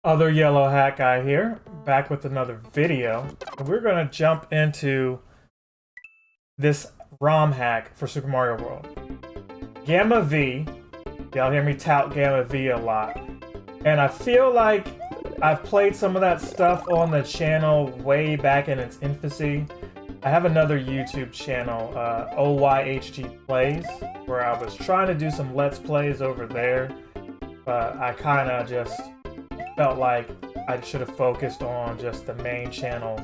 Other yellow hat guy here, back with another video. We're gonna jump into this ROM hack for Super Mario World. Gamma V, y'all hear me tout Gamma V a lot. And I feel like I've played some of that stuff on the channel way back in its infancy. I have another YouTube channel, OYHG Plays, where I was trying to do some Let's Plays over there, but I kind of just felt like I should have focused on just the main channel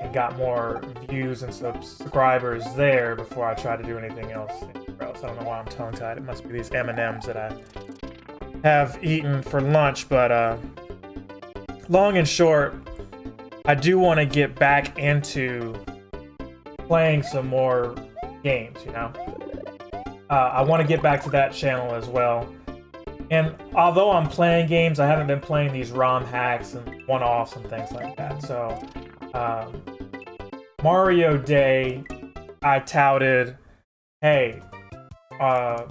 and got more views and subscribers there before I tried to do anything else. I don't know why I'm tongue-tied. It must be these M&Ms that I have eaten for lunch, but long and short, I do want to get back into playing some more games, you know? I want to get back to that channel as well. And although I'm playing games, I haven't been playing these ROM hacks and one-offs and things like that. So, Mario Day, I touted, hey, I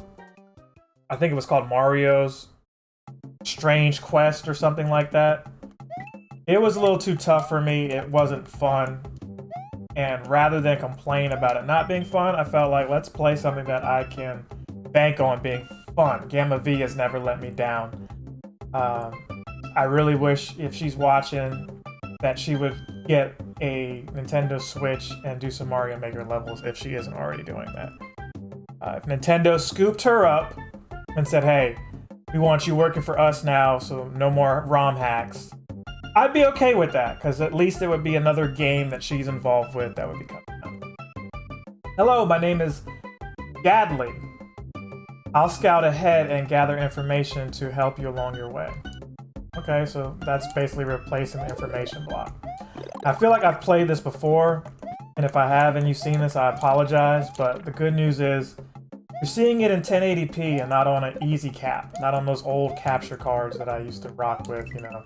think it was called Mario's Strange Quest or something like that. It was a little too tough for me. It wasn't fun. And rather than complain about it not being fun, I felt like let's play something that I can bank on being fun. Gamma V has never let me down. I really wish, if she's watching, that she would get a Nintendo Switch and do some Mario Maker levels if she isn't already doing that. If Nintendo scooped her up and said, hey, we want you working for us now, so no more ROM hacks, I'd be okay with that, because at least it would be another game that she's involved with that would be coming out. Hello, my name is Gadley. I'll scout ahead and gather information to help you along your way. Okay, so that's basically replacing the information block. I feel like I've played this before, and if I have and you've seen this, I apologize, but the good news is you're seeing it in 1080p and not on an easy cap, not on those old capture cards that I used to rock with, you know.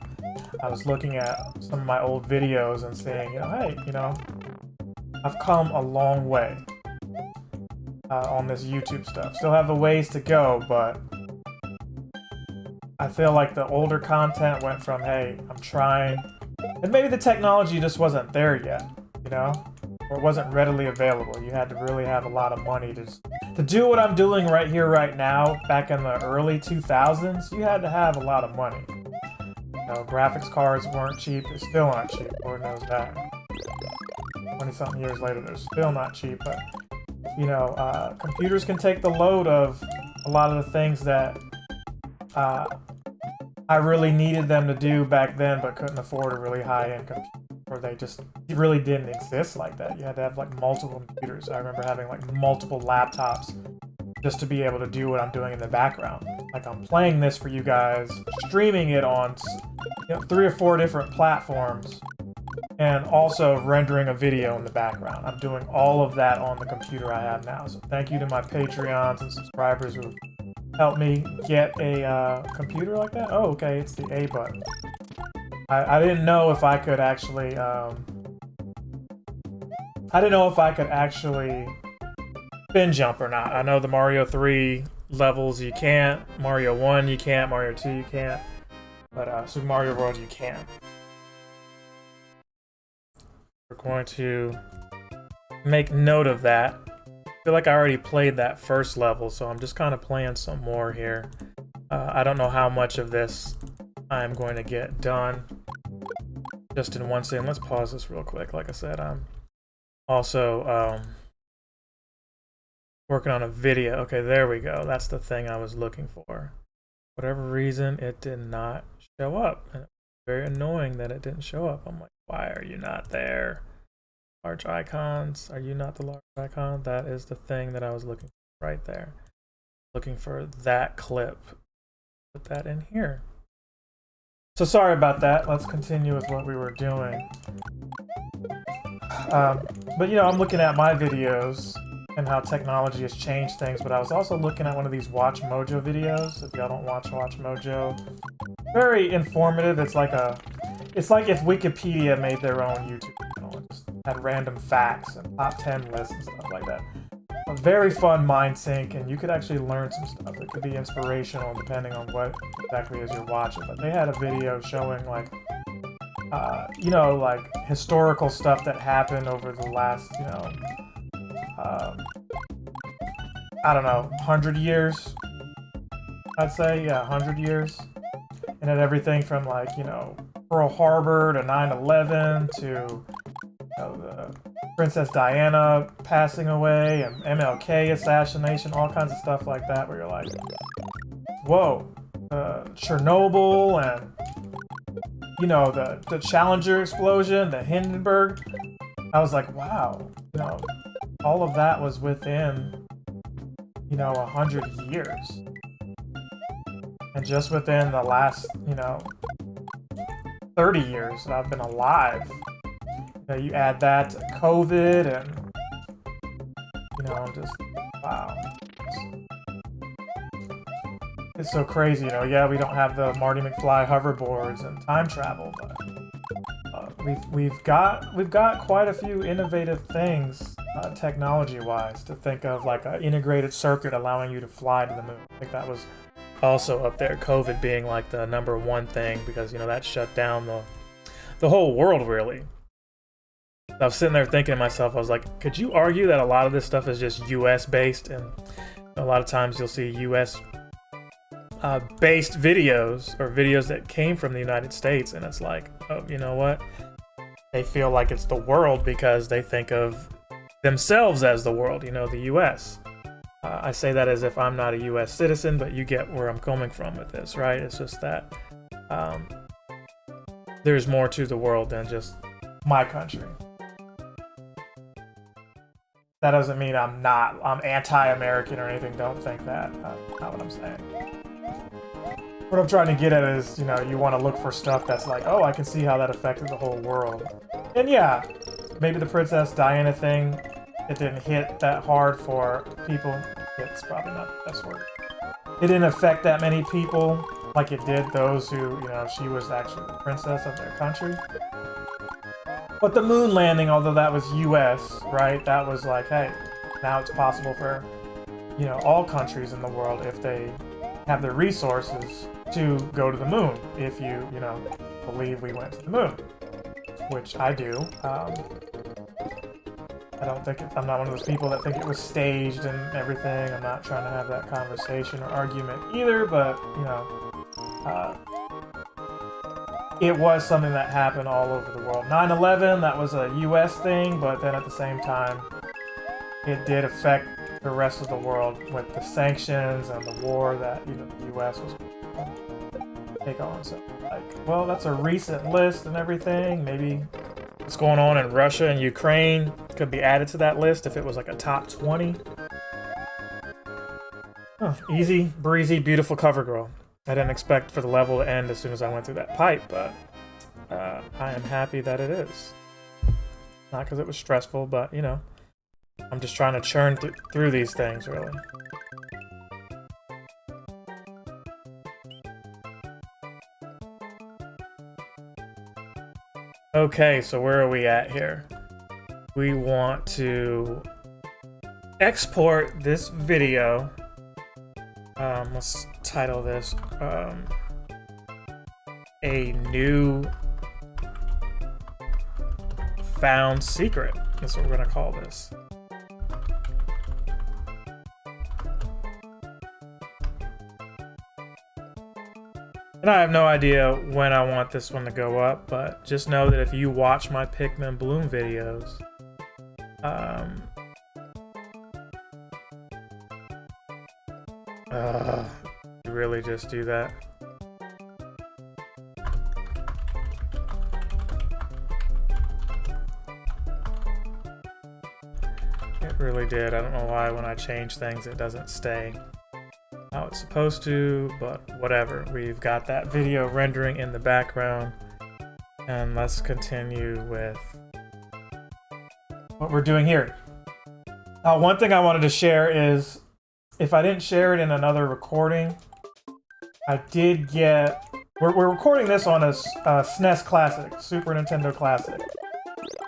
I was looking at some of my old videos and saying, you know, hey, you know, I've come a long way on this YouTube stuff. Still have a ways to go, but I feel like the older content went from, hey, I'm trying, and maybe the technology just wasn't there yet, you know, or it wasn't readily available. You had to really have a lot of money to do what I'm doing right here, right now. Back in the early 2000s, you had to have a lot of money. You know, graphics cards weren't cheap. They still aren't cheap. Lord knows that. 20-something years later, they're still not cheap. But, you know, computers can take the load of a lot of the things that I really needed them to do back then, but couldn't afford a really high-end computer. Or they just really didn't exist like that. You had to have like multiple computers. I remember having like multiple laptops just to be able to do what I'm doing in the background. Like I'm playing this for you guys, streaming it on 3 or 4 different platforms, and also rendering a video in the background. I'm doing all of that on the computer I have now. So thank you to my Patreons and subscribers who helped me get a computer like that. Oh, okay, it's the A button. I didn't know if I could actually, spin jump or not. I know the Mario 3 levels you can't, Mario 1 you can't, Mario 2 you can't, but Super Mario World you can. We're going to make note of that. I feel like I already played that first level, so I'm just kind of playing some more here. I don't know how much of this I'm going to get done just in one second. Let's pause this real quick. Like I said, I'm also working on a video. Okay, there we go. That's the thing I was looking for. Whatever reason, it did not show up. And it's very annoying that it didn't show up. I'm like, why are you not there? Large icons. Are you not the large icon? That is the thing that I was looking for right there. Looking for that clip. Put that in here. So sorry about that. Let's continue with what we were doing. But you know, I'm looking at my videos and how technology has changed things, but I was also looking at one of these Watch Mojo videos. If y'all don't watch Mojo, very informative. It's like if Wikipedia made their own YouTube channel and just had random facts and top 10 lists and stuff like that. A very fun mind sync, and you could actually learn some stuff. It could be inspirational depending on what exactly is you're watching. But they had a video showing like, you know, like historical stuff that happened over the last, you know, I don't know, 100 years, I'd say. Yeah, 100 years. And then everything from like, you know, Pearl Harbor to 9/11 to, you know, the Princess Diana passing away and MLK assassination, all kinds of stuff like that where you're like, whoa, Chernobyl and, you know, the Challenger explosion, the Hindenburg. I was like, wow, you know, all of that was within, you know, 100 years. And just within the last, you know, 30 years that I've been alive. You know, you add that to COVID and, you know, just, wow. It's so crazy, you know. Yeah, we don't have the Marty McFly hoverboards and time travel, but we've got quite a few innovative things technology-wise to think of, like an integrated circuit allowing you to fly to the moon. I think that was also up there. COVID being like the #1 thing because, you know, that shut down the whole world really. I was sitting there thinking to myself, I was like, could you argue that a lot of this stuff is just US based, and a lot of times you'll see US based videos or videos that came from the United States, and it's like, oh, you know what? They feel like it's the world because they think of themselves as the world, you know, the US. I say that as if I'm not a US citizen, but you get where I'm coming from with this, right? It's just that there's more to the world than just my country. That doesn't mean I'm anti-American or anything. Don't think that. That's not what I'm saying. What I'm trying to get at is, you know, you want to look for stuff that's like, oh, I can see how that affected the whole world. And yeah, maybe the Princess Diana thing, it didn't hit that hard for people. It's probably not the best word. It didn't affect that many people like it did those who, you know, she was actually the princess of their country. But the moon landing, although that was US, right? That was like, hey, now it's possible for, you know, all countries in the world, if they have the resources, to go to the moon. If you know, believe we went to the moon, which I do. I don't think I'm not one of those people that think it was staged and everything. I'm not trying to have that conversation or argument either, but, you know, it was something that happened all over the world. 9/11, that was a US thing, but then at the same time, it did affect the rest of the world with the sanctions and the war that, you know, the US was going to take on. So, like, well, that's a recent list and everything. Maybe what's going on in Russia and Ukraine could be added to that list if it was like a top 20. Huh. Easy, breezy, beautiful cover girl. I didn't expect for the level to end as soon as I went through that pipe, but I am happy that it is. Not because it was stressful, but, you know, I'm just trying to churn through these things, really. Okay, so where are we at here? We want to export this video. Let's title this A New Found Secret. That's what we're gonna call this. And I have no idea when I want this one to go up, but just know that if you watch my Pikmin Bloom videos, you really just do that. really did. I don't know why when I change things it doesn't stay how it's supposed to, but whatever. We've got that video rendering in the background. And let's continue with what we're doing here. One thing I wanted to share is, if I didn't share it in another recording, I did get... We're recording this on a SNES Classic, Super Nintendo Classic.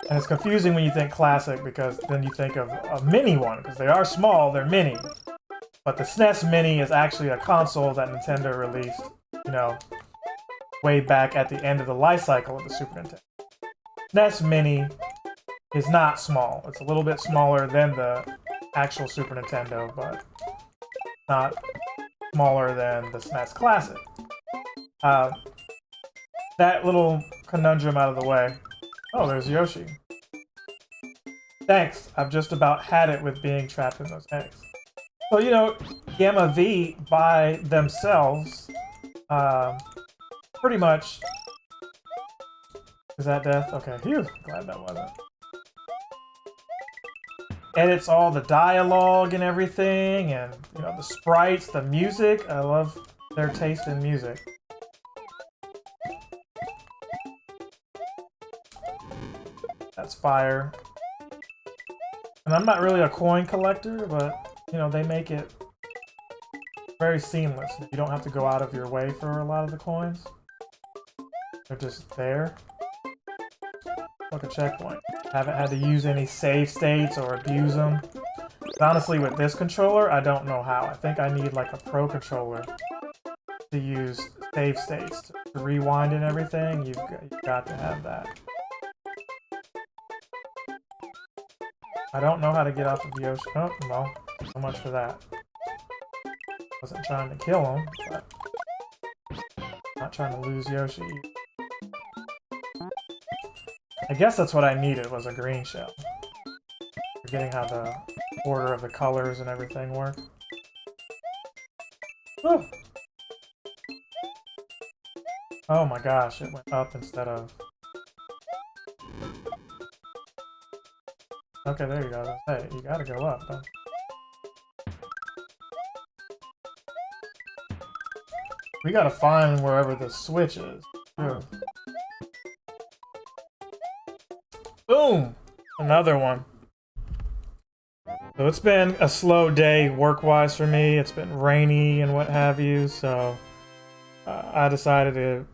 And it's confusing when you think Classic, because then you think of a mini one, because they are small, they're mini. But the SNES Mini is actually a console that Nintendo released, you know, way back at the end of the life cycle of the Super Nintendo. SNES Mini is not small. It's a little bit smaller than the actual Super Nintendo, but not smaller than the SNES Classic. That little conundrum out of the way. Oh, there's Yoshi. Thanks. I've just about had it with being trapped in those eggs. So, you know, Gamma V by themselves, pretty much... Is that death? Okay, phew. Glad that wasn't. Edits all the dialogue and everything, and, you know, the sprites, the music. I love their taste in music. That's fire. And I'm not really a coin collector, but, you know, they make it very seamless. You don't have to go out of your way for a lot of the coins. They're just there. Like a checkpoint. Haven't had to use any save states or abuse them. But honestly, with this controller, I don't know how. I think I need like a pro controller to use save states to rewind and everything. You've got to have that. I don't know how to get off of Yoshi. Oh, no. So much for that. Wasn't trying to kill him, but not trying to lose Yoshi. I guess that's what I needed, was a green shell. Forgetting how the order of the colors and everything work. Whew. Oh my gosh, it went up instead of... Okay, there you go. Hey, you gotta go up, huh? We gotta find wherever the switch is. Ew. Boom! Another one. So it's been a slow day work-wise for me. It's been rainy and what have you, so I decided to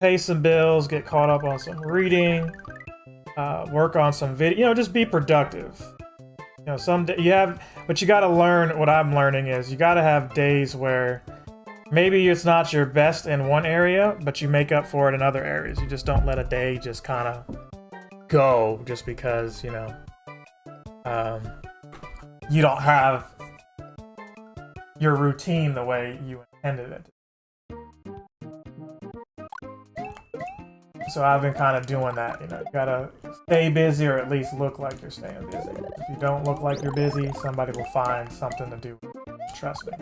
pay some bills, get caught up on some reading, work on some video, you know, just be productive. You know, some you have, but you gotta learn, what I'm learning is you gotta have days where maybe it's not your best in one area, but you make up for it in other areas. You just don't let a day just kind of go just because, you know, you don't have your routine the way you intended it. So I've been kind of doing that, you know, you gotta stay busy or at least look like you're staying busy. If you don't look like you're busy, somebody will find something to do. Trust me.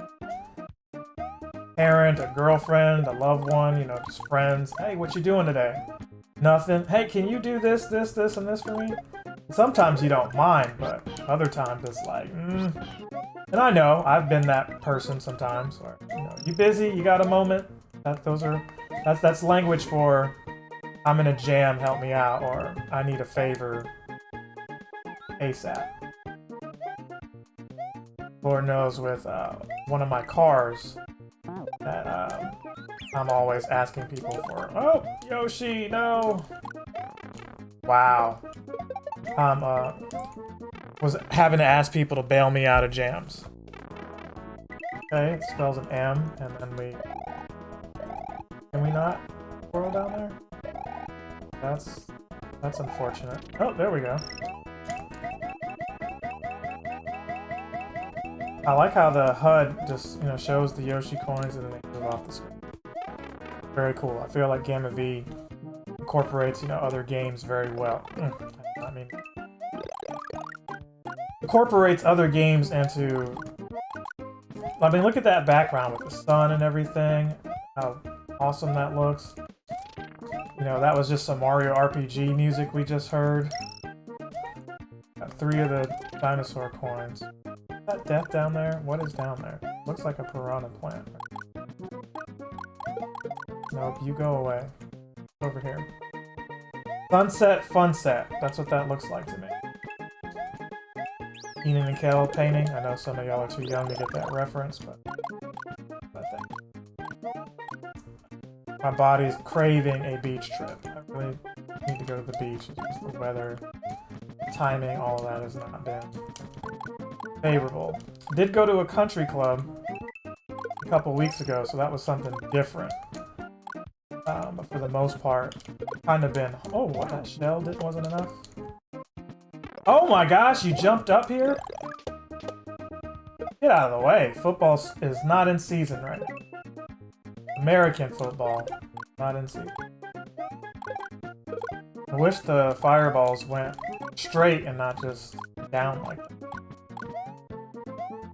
Parent, a girlfriend, a loved one, you know, just friends. Hey, what you doing today? Nothing. Hey, can you do this, this, this, and this for me? Sometimes you don't mind, but other times it's like, And I know, I've been that person sometimes. Where, you know, you busy? You got a moment? That's language for, I'm in a jam, help me out, or I need a favor ASAP. Lord knows with one of my cars that I'm always asking people for. Oh, Yoshi, no! Wow. Was having to ask people to bail me out of jams. Okay, it spells an M, and then we... Can we not scroll down there? That's unfortunate. Oh, there we go. I like how the HUD just, you know, shows the Yoshi coins and then they move off the screen. Very cool. I feel like Gamma V incorporates, you know, other games very well. I mean, incorporates other games into... I mean, look at that background with the sun and everything. How awesome that looks. You know, that was just some Mario RPG music we just heard. Got 3 of the dinosaur coins. Is that death down there? What is down there? Looks like a piranha plant. Nope, you go away. Over here. Sunset Funset. That's what that looks like to me. Keenan and Kel painting. I know some of y'all are too young to get that reference, but I think my body's craving a beach trip. I really need to go to the beach. It's just the weather, timing, all of that has not been favorable. Did go to a country club a couple weeks ago, so that was something different. But for the most part, kind of been... Oh, what? That shell wasn't enough? Oh my gosh, you jumped up here? Get out of the way. Football is not in season right now. American football, not in season. I wish the fireballs went straight and not just down like that.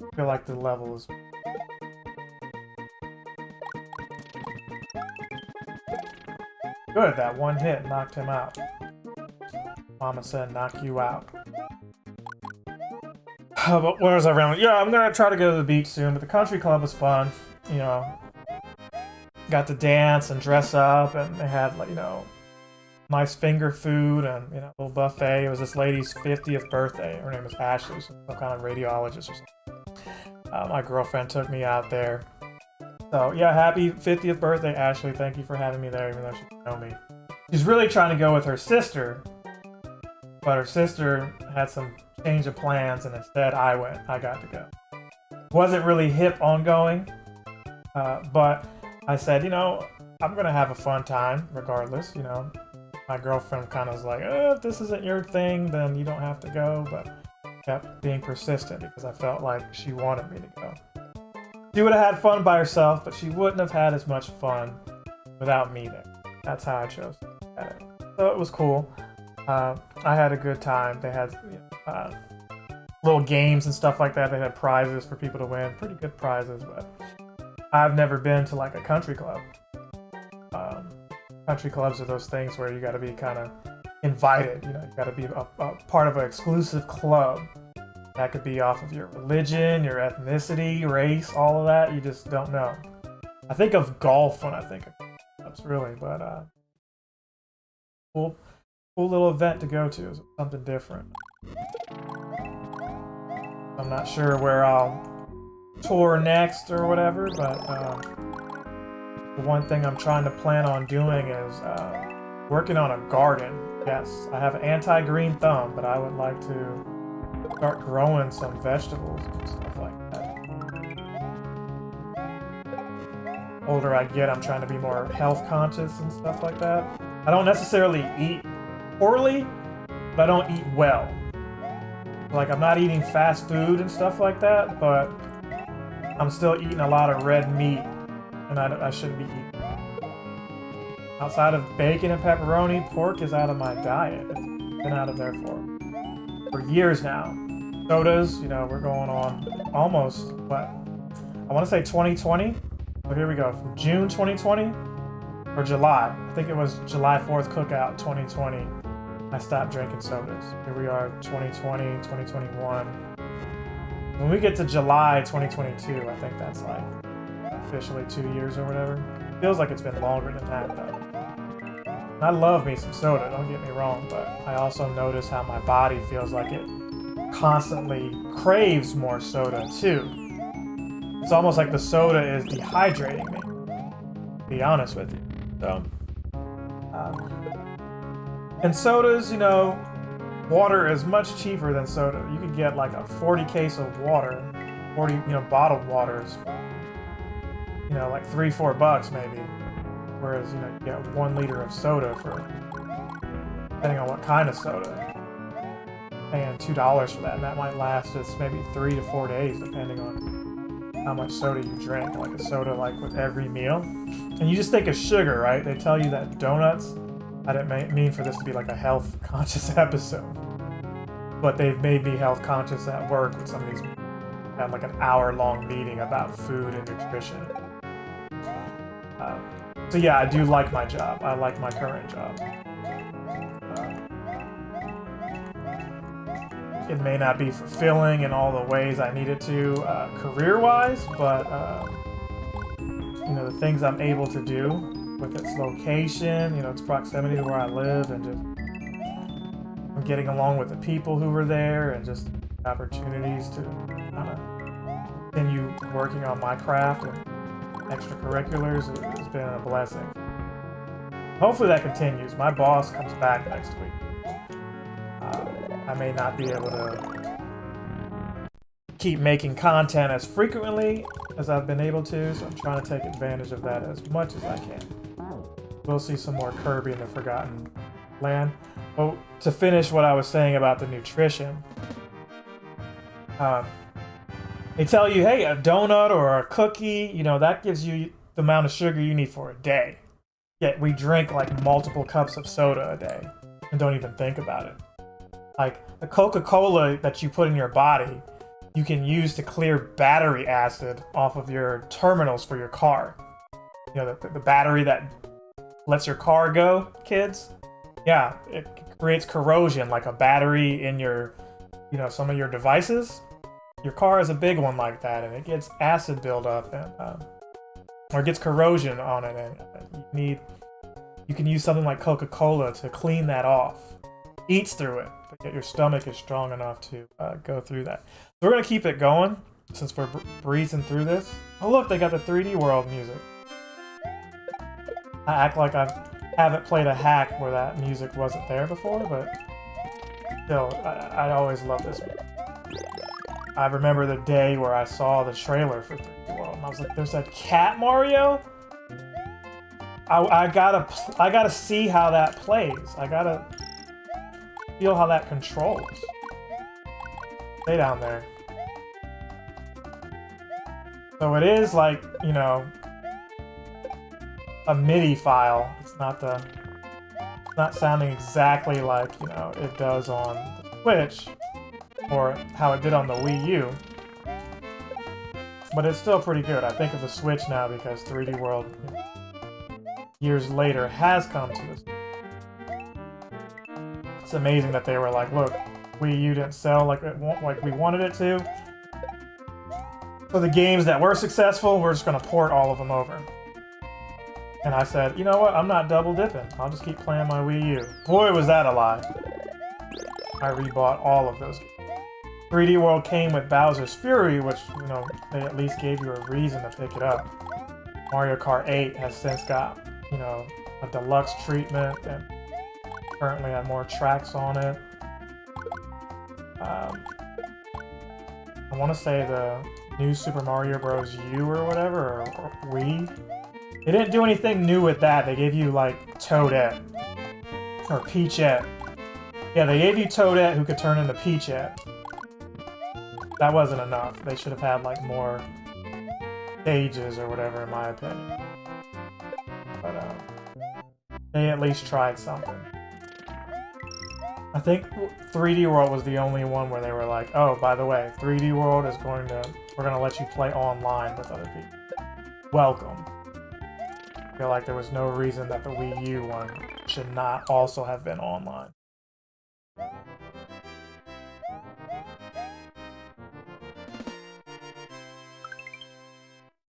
I feel like the level is... Good, that one hit knocked him out. Mama said knock you out. But where was I around? Yeah, I'm gonna try to go to the beach soon, but the country club was fun. You know, got to dance and dress up, and they had, like, you know, nice finger food and, you know, a little buffet. It was this lady's 50th birthday. Her name was Ashley, some kind of radiologist or something. My girlfriend took me out there. So, yeah, happy 50th birthday, Ashley. Thank you for having me there, even though she didn't know me. She's really trying to go with her sister, but her sister had some change of plans, and instead I went. I got to go. Wasn't really hip on going, but I said, you know, I'm going to have a fun time regardless, you know. My girlfriend kind of was like, if this isn't your thing, then you don't have to go, but kept being persistent because I felt like she wanted me to go. She would have had fun by herself, but she wouldn't have had as much fun without me there. That's how I chose to look at it. So it was cool. I had a good time. They had little games and stuff like that. They had prizes for people to win. Pretty good prizes, but I've never been to like a country club. Country clubs are those things where you got to be kind of invited. You know, you got to be a part of an exclusive club. That could be off of your religion, your ethnicity, race, all of that. You just don't know. I think of golf when I think of clubs, really, but cool little event to go to. Is something different. I'm not sure where I'll tour next or whatever, but the one thing I'm trying to plan on doing is working on a garden. Yes, I have an anti-green thumb, but I would like to start growing some vegetables and stuff like that. Older I get, I'm trying to be more health conscious and stuff like that. I don't necessarily eat poorly, but I don't eat well. Like, I'm not eating fast food and stuff like that, but I'm still eating a lot of red meat, and I shouldn't be eating that. Outside of bacon and pepperoni, pork is out of my diet. It's been out of there for years now. Sodas, you know, we're going on almost, what? I want to say 2020. So here we go. From June 2020 or July. I think it was July 4th cookout 2020. I stopped drinking sodas. Here we are, 2020, 2021. When we get to July 2022, I think that's like officially 2 years or whatever. Feels like it's been longer than that, though. And I love me some soda, don't get me wrong, but I also notice how my body feels like it constantly craves more soda, too. It's almost like the soda is dehydrating me, to be honest with you. So, and sodas, you know, water is much cheaper than soda. You could get like a 40 case of water, 40, you know, bottled waters, you know, like $3-4 maybe. Whereas, you know, you get 1 liter of soda for, depending on what kind of soda, paying $2 for that, and that might last just maybe 3 to 4 days, depending on how much soda you drink. Like a soda, like with every meal, and you just think of sugar, right? They tell you that donuts. I didn't mean for this to be like a health conscious episode, but they've made me health conscious at work with some of these. Had like an hour-long meeting about food and nutrition. So yeah, I do like my job. I like my current job. it may not be fulfilling in all the ways I need it to career-wise, but you know, the things I'm able to do with its location, you know, its proximity to where I live, and just getting along with the people who were there, and just opportunities to kind of continue working on my craft and extracurriculars has been a blessing. Hopefully that continues. My boss comes back next week. I may not be able to keep making content as frequently as I've been able to, so I'm trying to take advantage of that as much as I can. We'll see some more Kirby in the Forgotten Land. Well, to finish what I was saying about the nutrition, they tell you, hey, a donut or a cookie, you know, that gives you the amount of sugar you need for a day. Yet we drink like multiple cups of soda a day and don't even think about it. Like the Coca-Cola that you put in your body, you can use to clear battery acid off of your terminals for your car. You know, the battery that lets your car go, kids? Yeah, it creates corrosion like a battery in your, you know, some of your devices. Your car is a big one like that, and it gets acid buildup and or gets corrosion on it, and you can use something like Coca-Cola to clean that off. Eats through it, but yet your stomach is strong enough to go through that. So we're gonna keep it going since we're breezing through this. Oh look, they got the 3D World music. I act like I haven't played a hack where that music wasn't there before, but still, I always love this music. I remember the day where I saw the trailer for 3D World, and I was like, "There's a cat Mario? I gotta see how that plays. I gotta feel how that controls." Stay down there. So it is like, you know, a MIDI file. It's not sounding exactly like, you know, it does on the Switch or how it did on the Wii U. But it's still pretty good. I think of the Switch now because 3D World, you know, years later, has come to this. It's amazing that they were like, look, Wii U didn't sell like we wanted it to. So the games that were successful, we're just going to port all of them over. And I said, you know what? I'm not double dipping. I'll just keep playing my Wii U. Boy, was that a lie. I rebought all of those games. 3D World came with Bowser's Fury, which, you know, they at least gave you a reason to pick it up. Mario Kart 8 has since got, you know, a deluxe treatment and currently have more tracks on it. I want to say the new Super Mario Bros. U or whatever, or Wii. They didn't do anything new with that. They gave you, like, Toadette. Or Peachette. Yeah, they gave you Toadette who could turn into Peachette. That wasn't enough. They should have had, like, more stages or whatever, in my opinion. But, they at least tried something. I think 3D World was the only one where they were like, oh, by the way, 3D World is we're gonna let you play online with other people. Welcome. I feel like there was no reason that the Wii U one should not also have been online.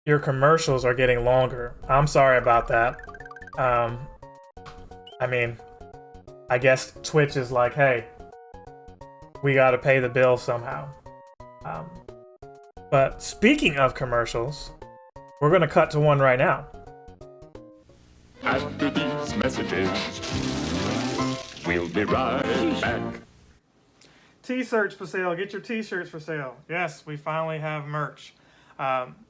Your commercials are getting longer. I'm sorry about that. I mean, I guess Twitch is like, hey, we gotta pay the bill somehow. But speaking of commercials, we're gonna cut to one right now. After these messages, we'll be right back. T-shirts for sale. Get your T-shirts for sale. Yes, we finally have merch.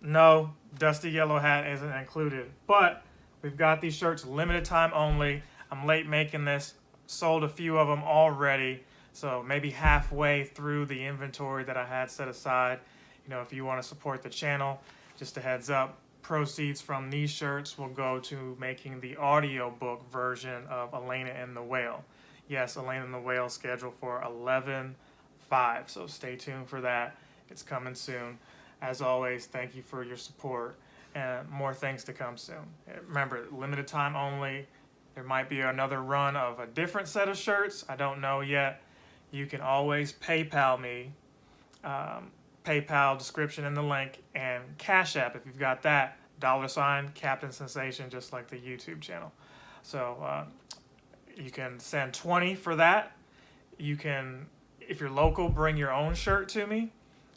No, Dusty Yellow Hat isn't included, but we've got these shirts limited time only. I'm late making this. Sold a few of them already, so maybe halfway through the inventory that I had set aside. You know, if you want to support the channel, just a heads up, proceeds from these shirts will go to making the audiobook version of Elena and the Whale. Yes, Elena and the Whale scheduled for 11/5, so stay tuned for that. It's coming soon. As always, thank you for your support, and more things to come soon. Remember, limited time only. There might be another run of a different set of shirts. I don't know yet. you can always PayPal me. PayPal description in the link, and Cash App if you've got that, $ Captain Sensation, just like the YouTube channel. So you can send 20 for that. You can, if you're local, bring your own shirt to me,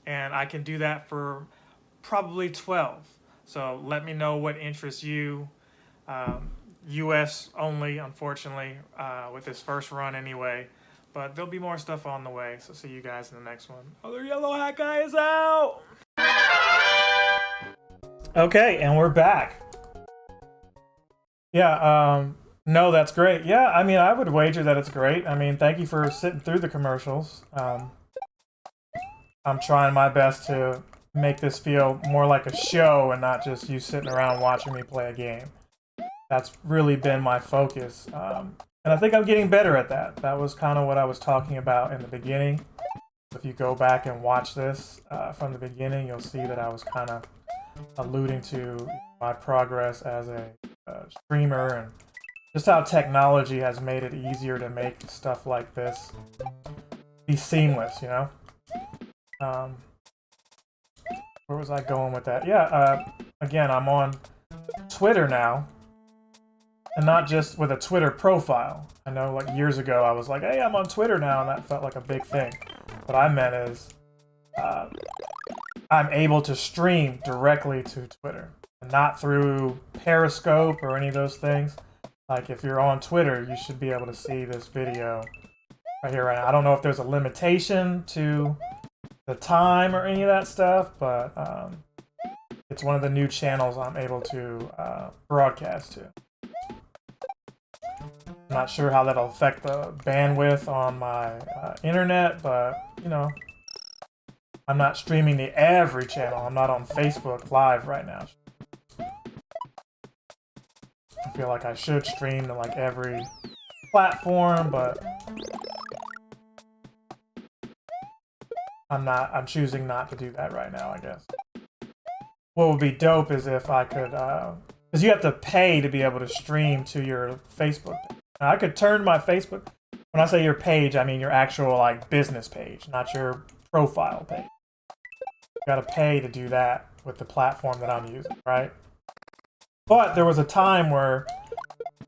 and I can do that for probably 12. So let me know what interests you. US only, unfortunately, with this first run anyway. But there'll be more stuff on the way, so see you guys in the next one. Other Yellow Hat Guy is out! Okay, and we're back. Yeah, no, that's great. Yeah, I mean, I would wager that it's great. I mean, thank you for sitting through the commercials. I'm trying my best to make this feel more like a show and not just you sitting around watching me play a game. That's really been my focus. And I think I'm getting better at that. That was kind of what I was talking about in the beginning. If you go back and watch this from the beginning, you'll see that I was kind of alluding to my progress as a streamer and just how technology has made it easier to make stuff like this be seamless, you know? Where was I going with that? Yeah, again, I'm on Twitter now. And not just with a Twitter profile. I know like years ago I was like, hey, I'm on Twitter now, and that felt like a big thing. What I meant is I'm able to stream directly to Twitter, and not through Periscope or any of those things. Like if you're on Twitter, you should be able to see this video right here, right now. I don't know if there's a limitation to the time or any of that stuff, but it's one of the new channels I'm able to broadcast to. I'm not sure how that'll affect the bandwidth on my internet, but, you know, I'm not streaming to every channel. I'm not on Facebook Live right now. I feel like I should stream to, like, every platform, but I'm choosing not to do that right now, I guess. What would be dope is if I could, because you have to pay to be able to stream to your Facebook page. Now, I could turn my Facebook, when I say your page, I mean your actual like business page, not your profile page. You gotta pay to do that with the platform that I'm using, right? But there was a time where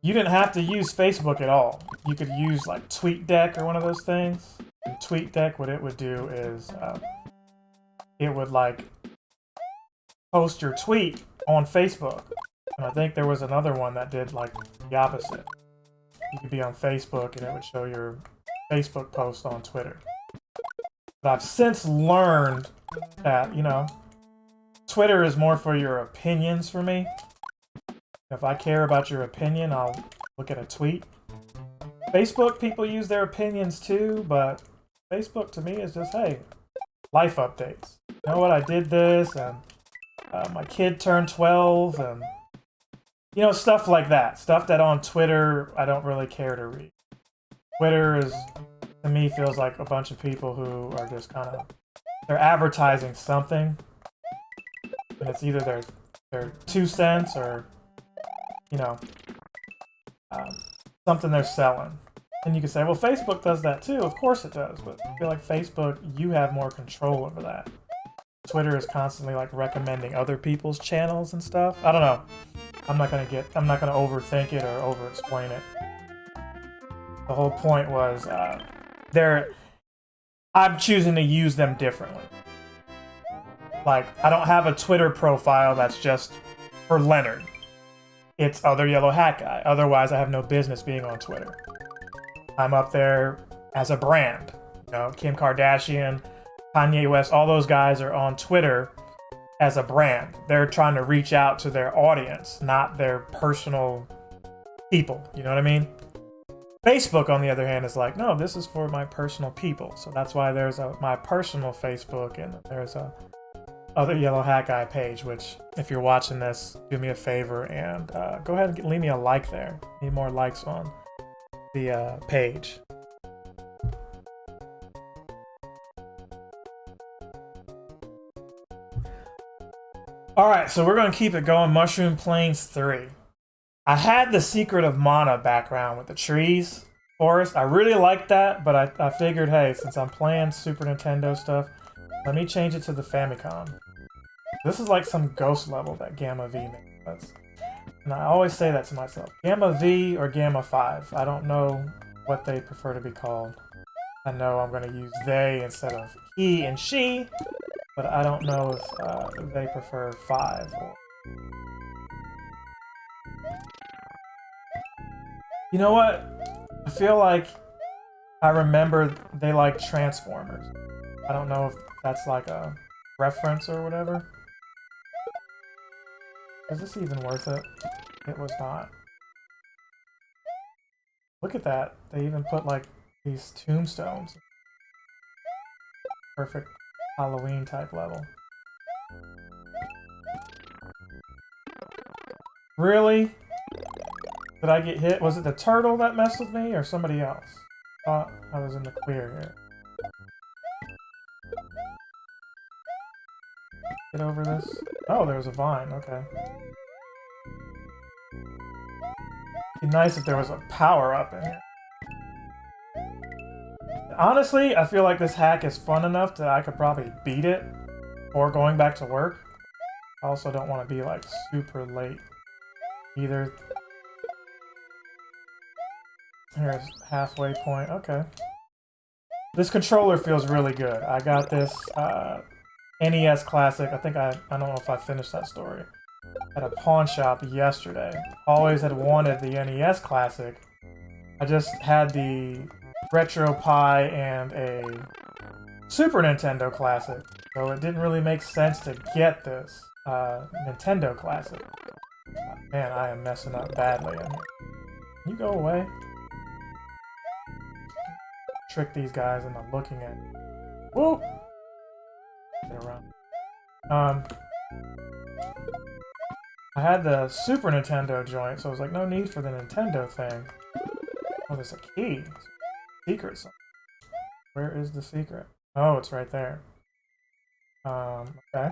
you didn't have to use Facebook at all. You could use like TweetDeck or one of those things. And TweetDeck, what it would do is it would like post your tweet on Facebook. And I think there was another one that did like the opposite. You could be on Facebook and it would show your Facebook post on Twitter. But I've since learned that, you know, Twitter is more for your opinions for me. If I care about your opinion, I'll look at a tweet. Facebook, people use their opinions too, but Facebook to me is just, hey, life updates. You know what, I did this, and my kid turned 12, and you know, stuff like that. Stuff that on Twitter, I don't really care to read. Twitter is, to me, feels like a bunch of people who are just kind of, they're advertising something. And it's either their 2 cents or, you know, something they're selling. And you can say, well, Facebook does that too. Of course it does. But I feel like Facebook, you have more control over that. Twitter is constantly like recommending other people's channels and stuff. I don't know. I'm not gonna overthink it or over-explain it. The whole point was, I'm choosing to use them differently. Like, I don't have a Twitter profile that's just for Leonard. It's Other Yellow Hat Guy. Otherwise, I have no business being on Twitter. I'm up there as a brand. You know, Kim Kardashian, Kanye West, all those guys are on Twitter as a brand. They're trying to reach out to their audience, not their personal people. You know what I mean? Facebook, on the other hand, is like, no, this is for my personal people. So that's why there's my personal Facebook, and there's a Other Yellow Hat Guy page, which, if you're watching this, do me a favor and go ahead and leave me a like there. Need more likes on the page. Alright, so we're going to keep it going. Mushroom Plains 3. I had the Secret of Mana background with the trees, Forest. I really like that, but I figured, hey, since I'm playing Super Nintendo stuff, let me change it to the Famicom. This is like some ghost level that Gamma V makes. And I always say that to myself. Gamma V or Gamma 5. I don't know what they prefer to be called. I know I'm going to use they instead of he and she, but I don't know if they prefer 5 or... You know what? I feel like I remember they like Transformers. I don't know if that's like a reference or whatever. Is this even worth it? It was not. Look at that. They even put like these tombstones. Perfect Halloween type level. Really? Did I get hit? Was it the turtle that messed with me or somebody else? Thought I was in the clear here. Get over this. Oh, there was a vine. Okay. It'd be nice if there was a power-up in here. Honestly, I feel like this hack is fun enough that I could probably beat it before going back to work. I also don't want to be like super late either. Here's halfway point. Okay. This controller feels really good. I got this NES Classic. I think I don't know if I finished that story. At a pawn shop yesterday. Always had wanted the NES Classic. I just had the Retro Pi and a Super Nintendo Classic. So it didn't really make sense to get this Nintendo Classic. Man, I am messing up badly in here. Can you go away? Trick these guys into looking at me. Whoa! Get around. I had the Super Nintendo joint, so I was like, no need for the Nintendo thing. Oh, there's a key. Secret something. Where is the secret? Oh, it's right there. Okay.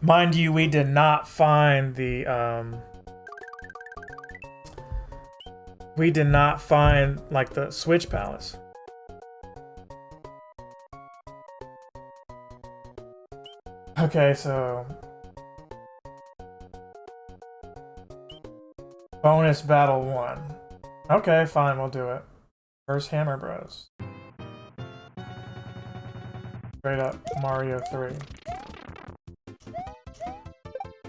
Mind you, we did not find the, we did not find, like, the Switch Palace. Okay, so... Bonus Battle 1. Okay, fine, we'll do it. First Hammer Bros. Straight up Mario 3.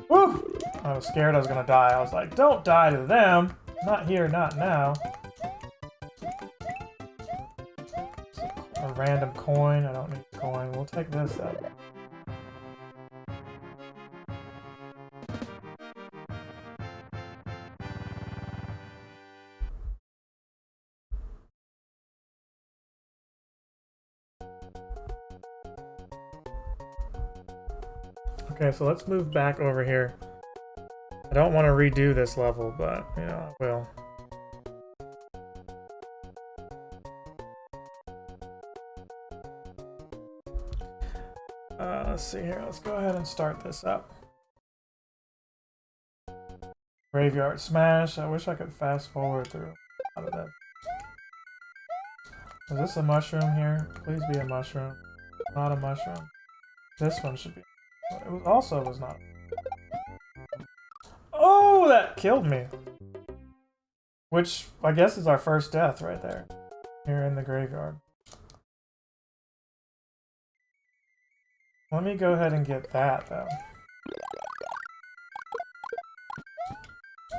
Woo! I was scared I was gonna die. I was like, don't die to them! Not here, not now. A random coin. I don't need a coin. We'll take this though. Okay, so let's move back over here. I don't want to redo this level, but, you know, I will. Let's see here. Let's go ahead and start this up. Graveyard Smash. I wish I could fast forward through out of that. Is this a mushroom here? Please be a mushroom. Not a mushroom. This one should be. It was also was not. Oh, that killed me. Which I guess is our first death right there. Here in the graveyard. Let me go ahead and get that though.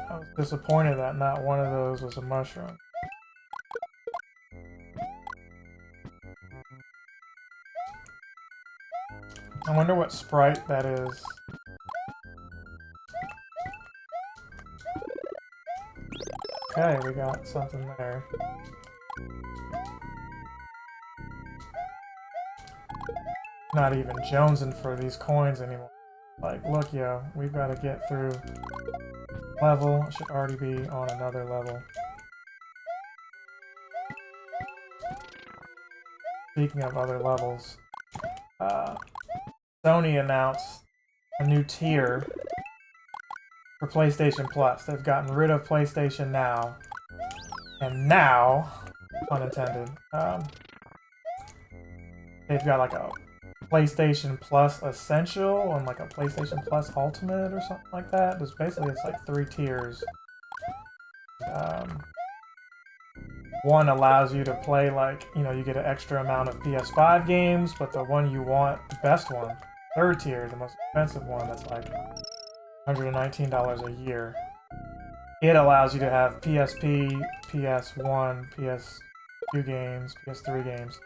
I was disappointed that not one of those was a mushroom. I wonder what sprite that is. Okay, we got something there. Not even jonesing for these coins anymore. Like, look, yo, we've got to get through level. It should already be on another level. Speaking of other levels, Sony announced a new tier for PlayStation Plus. They've gotten rid of PlayStation Now. And now, pun intended, they've got like a PlayStation Plus Essential and like a PlayStation Plus Ultimate or something like that. It's basically, it's like 3 tiers. One allows you to play, like, you know, you get an extra amount of PS5 games, but the one you want, the best one, 3rd tier, the most expensive one, that's like $119 a year. It allows you to have PSP, PS1, PS2 games, PS3 games.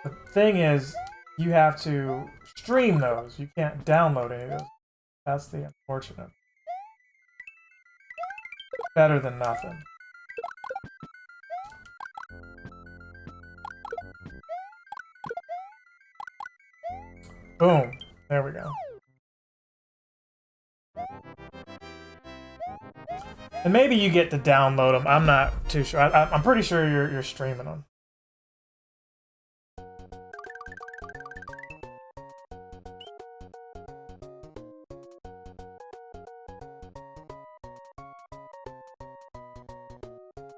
The thing is, you have to stream those. You can't download any of those. That's the unfortunate. Better than nothing. Boom. There we go. And maybe you get to download them. I'm not too sure. I'm pretty sure you're streaming them.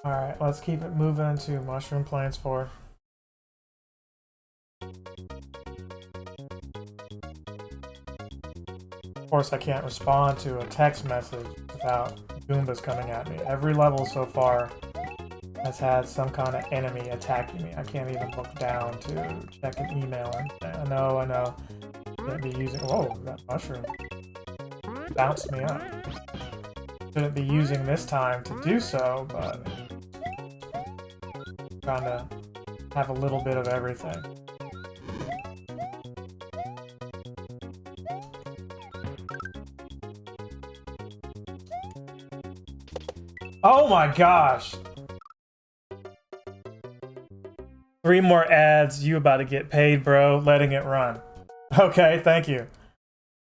Alright, let's keep it moving to Mushroom Plains 4. Of course, I can't respond to a text message without Goombas coming at me. Every level so far has had some kind of enemy attacking me. I can't even look down to check an email. I know. Shouldn't be using... Whoa, that mushroom bounced me up. Shouldn't be using this time to do so, but... trying to have a little bit of everything. Oh my gosh! 3 more ads, you about to get paid, bro. Letting it run. Okay, thank you.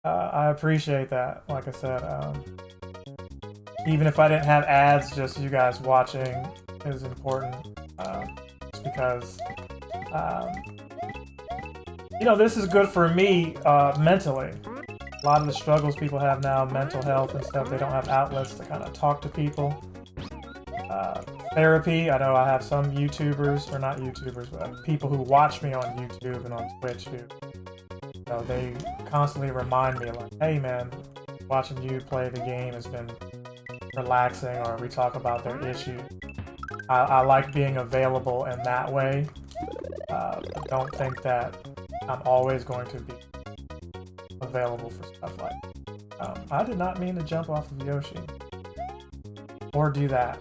I appreciate that. Like I said, even if I didn't have ads, just you guys watching is important. Just because, you know, this is good for me mentally. A lot of the struggles people have now, mental health and stuff, they don't have outlets to kind of talk to people. Therapy, I know I have some YouTubers, or not YouTubers, but people who watch me on YouTube and on Twitch who, you know, they constantly remind me, like, hey man, watching you play the game has been relaxing, or we talk about their issues. I like being available in that way. I don't think that I'm always going to be available for stuff like that. I did not mean to jump off of Yoshi. Or do that.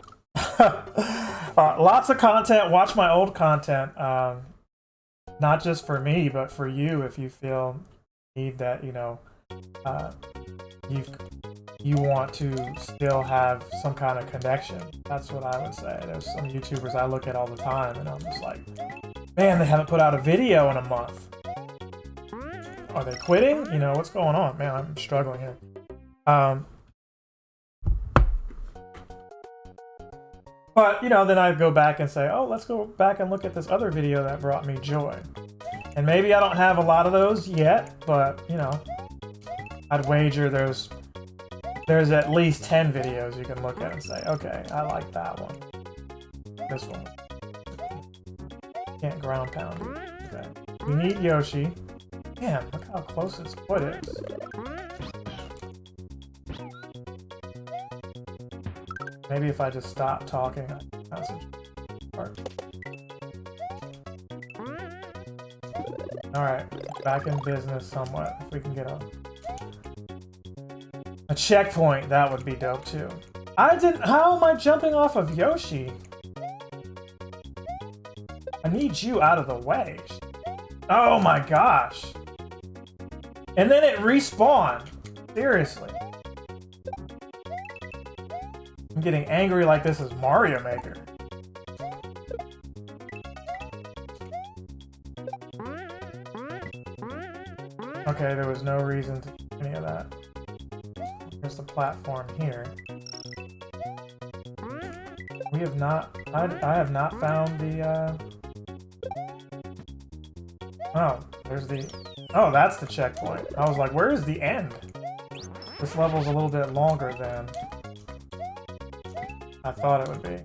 Lots of content. Watch my old content. Not just for me, but for you if you feel need that, you know, you want to still have some kind of connection. That's what I would say. There's some YouTubers I look at all the time and I'm just like, man, they haven't put out a video in a month. Are they quitting? You know, what's going on? Man, I'm struggling here. But, you know, then I go back and say, oh, let's go back and look at this other video that brought me joy. And maybe I don't have a lot of those yet, but, you know, I'd wager there's at least 10 videos you can look at and say, okay, I like that one. This one. Can't ground pound it. Okay. We need Yoshi. Man, look how close this foot is. Maybe if I just stop talking, I can concentrate. Alright, back in business somewhat. If we can get a checkpoint, that would be dope too. How am I jumping off of Yoshi? I need you out of the way. Oh my gosh. And then it respawned. Seriously. I'm getting angry like this is Mario Maker. Okay, there was no reason to do any of that. There's the platform here. We have not... I have not found the, Oh, there's the... Oh, that's the checkpoint. I was like, where is the end? This level's a little bit longer than I thought it would be.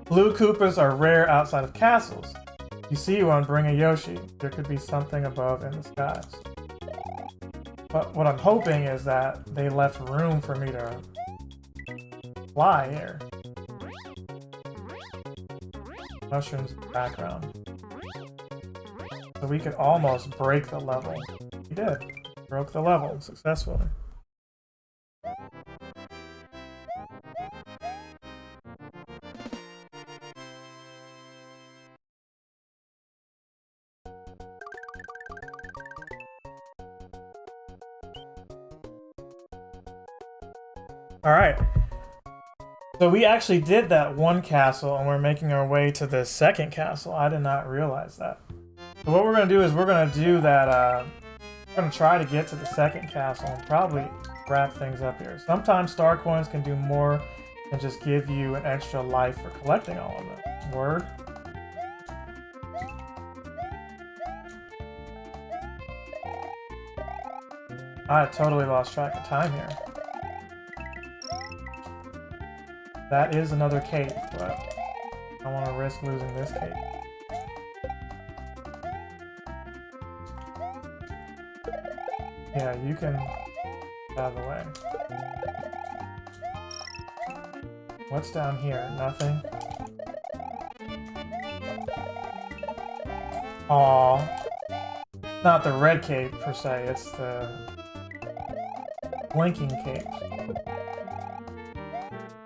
Blue Koopas are rare outside of castles. You see one, bring a Yoshi. There could be something above in the skies. But what I'm hoping is that they left room for me to fly here. Mushrooms in the background. So we could almost break the level. We did. Broke the level successfully. Alright. So we actually did that one castle and we're making our way to the second castle. I did not realize that. So what we're going to do is we're going to do that, we're going to try to get to the second castle and probably wrap things up here. Sometimes star coins can do more than just give you an extra life for collecting all of them. Word? I totally lost track of time here. That is another cape, but I don't want to risk losing this cape. Yeah, you can get out of the way. What's down here? Nothing? Aww. Not the red cape per se, it's the blinking cape.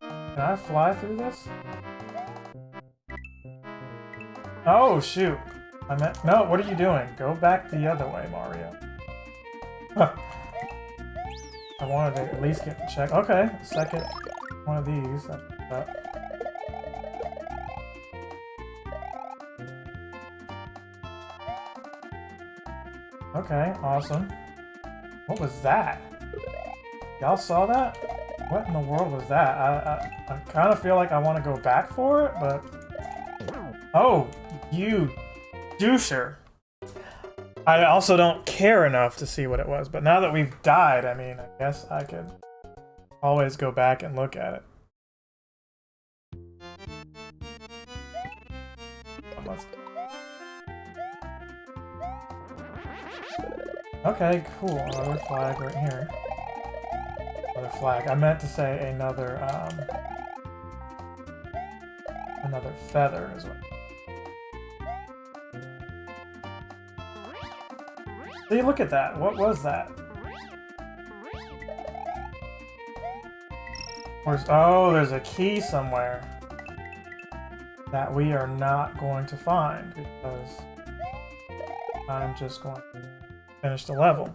Can I fly through this? Oh, shoot. I meant... No, what are you doing? Go back the other way, Mario. Huh. I wanted to at least get the check. Okay, second one of these. Okay, awesome. What was that? Y'all saw that? What in the world was that? I kind of feel like I want to go back for it, but... Oh, you doucher. I also don't care enough to see what it was, but now that we've died, I mean, I guess I could always go back and look at it. Okay, cool. Another flag right here. Another flag. I meant to say another, another feather as well. See, look at that. What was that? Oh, there's a key somewhere that we are not going to find because I'm just going to finish the level.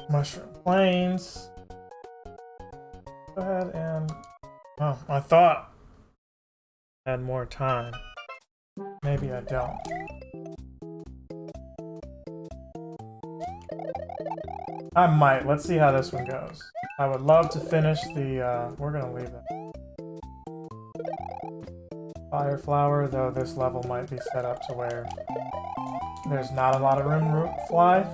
Mushroom Plains. Go ahead and... Oh, I thought I had more time. Maybe I don't. I might. Let's see how this one goes. I would love to finish the, we're gonna leave it. Fire Flower, though this level might be set up to where there's not a lot of room to fly.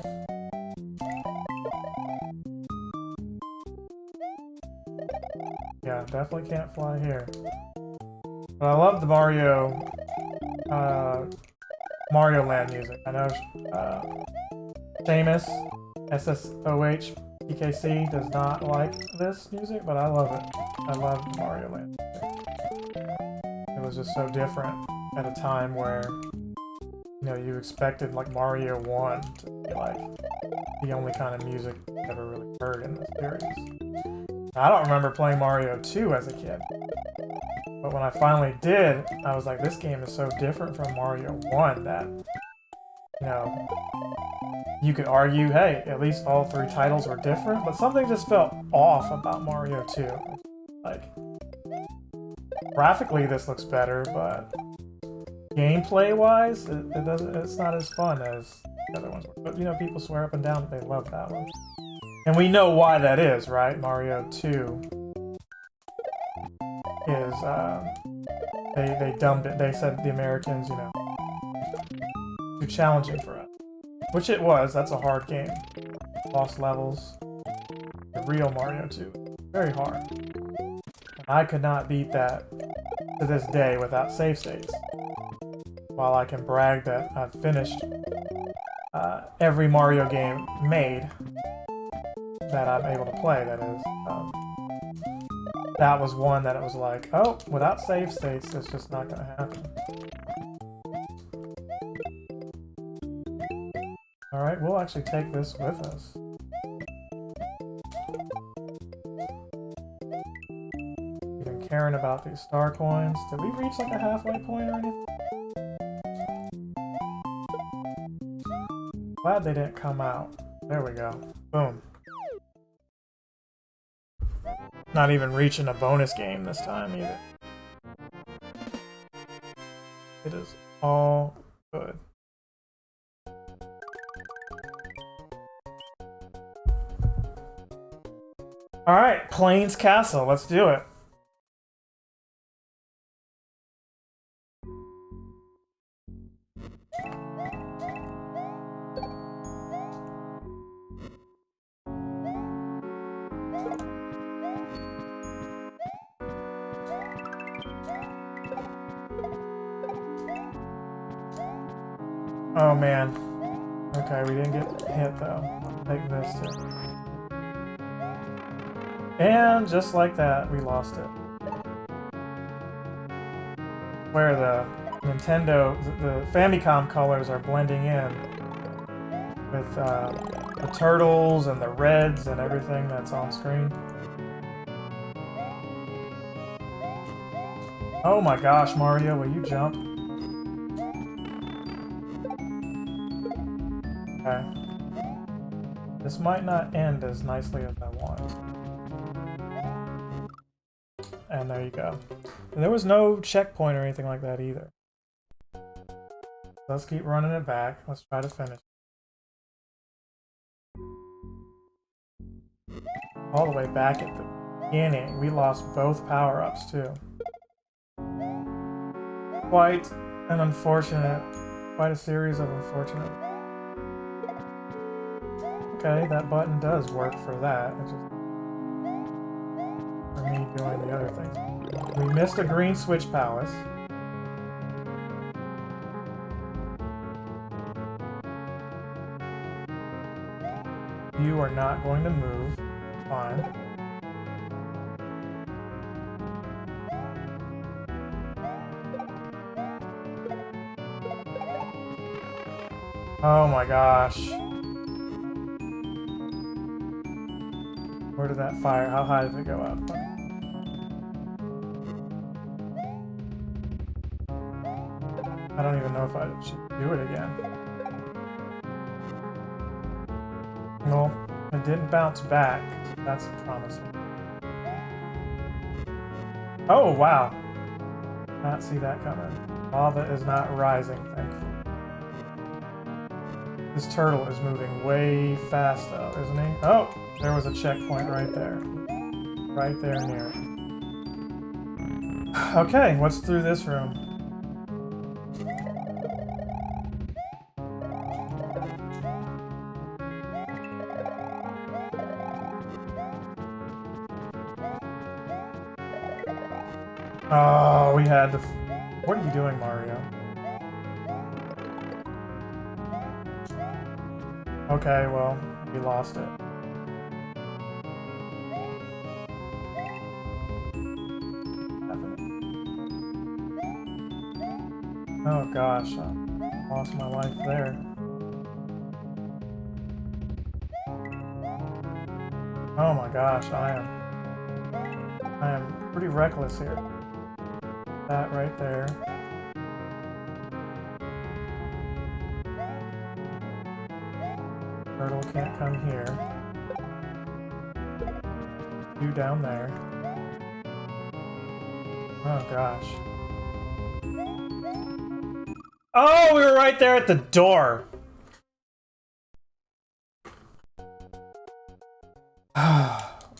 Yeah, definitely can't fly here. But I love the Mario Land music. I know Seamus, SSOH PKC does not like this music, but I love it. I love Mario Land music. It was just so different at a time where, you know, you expected like Mario 1 to be like the only kind of music you ever really heard in the series. I don't remember playing Mario 2 as a kid, but when I finally did, I was like, this game is so different from Mario 1 that, you know, you could argue, hey, at least all three titles were different, but something just felt off about Mario 2. Like, graphically this looks better, but gameplay-wise, it's not as fun as the other ones were. But, you know, people swear up and down that they love that one. And we know why that is, right? Mario 2 is, they dumbed it. They said the Americans, you know, too challenging for us. Which it was. That's a hard game. Lost levels. The real Mario 2. Very hard. And I could not beat that to this day without save states. While I can brag that I've finished every Mario game made that I'm able to play, that is. That was one that it was like, oh, without save states, it's just not going to happen. Alright, we'll actually take this with us. Even caring about these star coins. Did we reach like a halfway point or anything? Glad they didn't come out. There we go. Boom. Not even reaching a bonus game this time either. It is all good. Alright, Plains Castle, let's do it. Oh man. Okay, we didn't get hit though. I'll take this too. And just like that, we lost it. Where the Nintendo, the Famicom colors are blending in with the turtles and the reds and everything that's on screen. Oh my gosh, Mario, will you jump? Okay. This might not end as nicely as I want. And there you go. And there was no checkpoint or anything like that either. Let's keep running it back. Let's try to finish. All the way back at the beginning, we lost both power-ups too. Quite a series of unfortunate. Okay, that button does work for that. It's just for me doing the other things. We missed a green switch palace. You are not going to move. Fine. Oh my gosh. Where did that fire? How high did it go up? I don't even know if I should do it again. No, it didn't bounce back. That's promising. Oh, wow. Not see that coming. Lava is not rising, thankfully. This turtle is moving way fast, though, isn't he? Oh, there was a checkpoint right there. Right there near it. Okay, what's through this room? Oh, we had to... What are you doing, Mario? Okay, well, we lost it. Oh gosh, I lost my life there. Oh my gosh, I am pretty reckless here. That right there. Turtle can't come here. You down there. Oh gosh. Oh, we were right there at the door.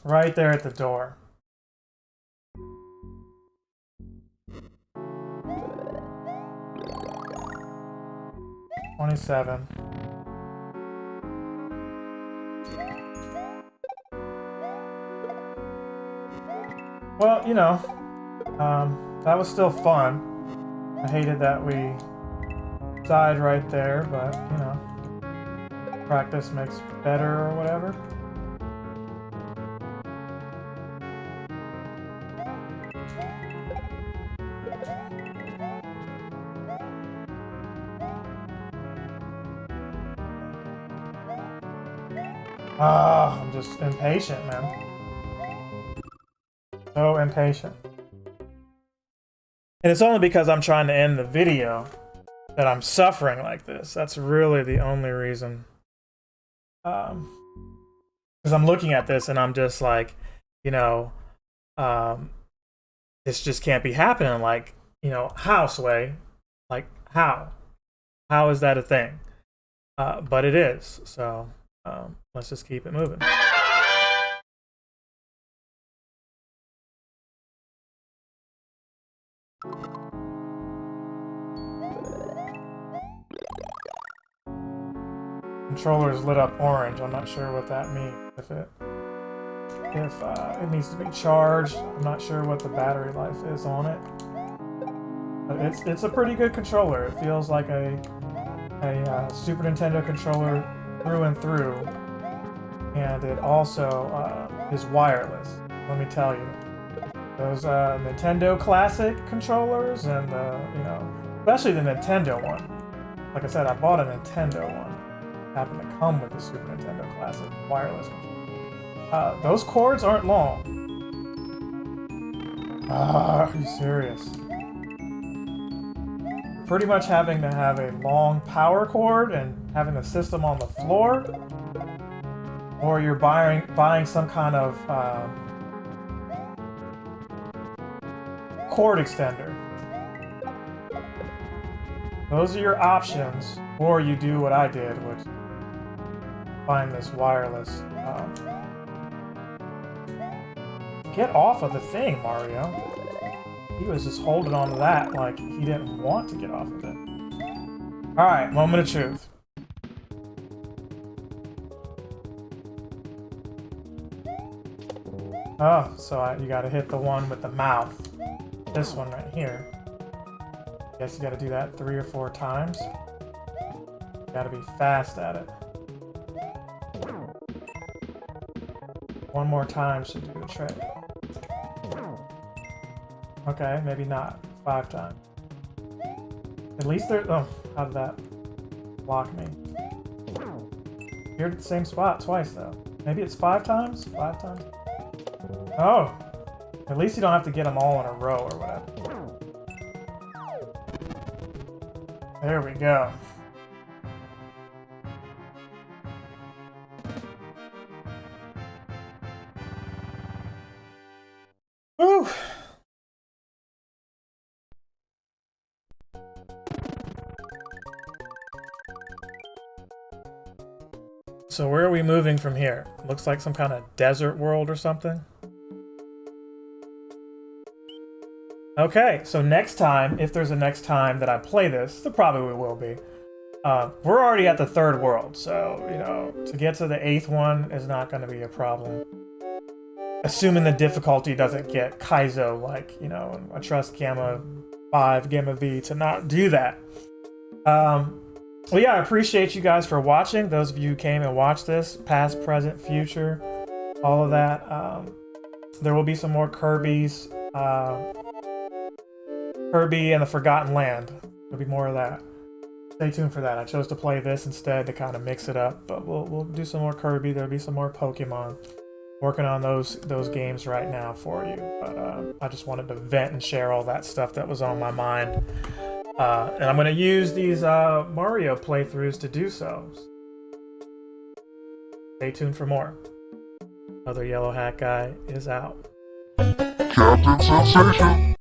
Right there at the door. $27. Well, you know, that was still fun. I hated that we died right there, but, you know, practice makes better or whatever. Ah, I'm just impatient, man. So impatient. And it's only because I'm trying to end the video that I'm suffering like this. That's really the only reason. Because I'm looking at this and I'm just like, you know, this just can't be happening. Like, you know, how, Sway? Like, how? How is that a thing? But it is. So let's just keep it moving. Controller is lit up orange. I'm not sure what that means. If it needs to be charged, I'm not sure what the battery life is on it. But it's a pretty good controller. It feels like a Super Nintendo controller through and through, and it also is wireless. Let me tell you, those Nintendo Classic controllers and you know, especially the Nintendo one. Like I said, I bought a Nintendo one. Happened to come with the Super Nintendo Classic wireless controller. Those cords aren't long. Are you serious? Pretty much having to have a long power cord and having the system on the floor, or you're buying some kind of cord extender. Those are your options, or you do what I did, which find this wireless. Get off of the thing, Mario. He was just holding on to that like he didn't want to get off of it. Alright, moment of truth. Oh, so you gotta hit the one with the mouth. This one right here. Guess you gotta do that 3 or 4 times. You gotta be fast at it. One more time should do the trick. Okay, maybe not. 5 times. At least there. Oh, how did that block me? You're at the same spot twice, though. Maybe it's 5 times? 5 times? Oh! At least you don't have to get them all in a row or whatever. There we go. Woo! So where are we moving from here? Looks like some kind of desert world or something. Okay, so next time, if there's a next time that I play this, there probably will be. We're already at the 3rd world, so, you know, to get to the 8th one is not going to be a problem. Assuming the difficulty doesn't get Kaizo, like, you know, I trust Gamma 5, Gamma V to not do that. Well, yeah, I appreciate you guys for watching. Those of you who came and watched this, past, present, future, all of that. There will be some more Kirby's. Kirby and the Forgotten Land. There'll be more of that. Stay tuned for that. I chose to play this instead to kind of mix it up, but we'll do some more Kirby. There'll be some more Pokemon. Working on those games right now for you. But I just wanted to vent and share all that stuff that was on my mind. And I'm going to use these Mario playthroughs to do so. Stay tuned for more. Other Yellow Hat Guy is out. Captain Sensation.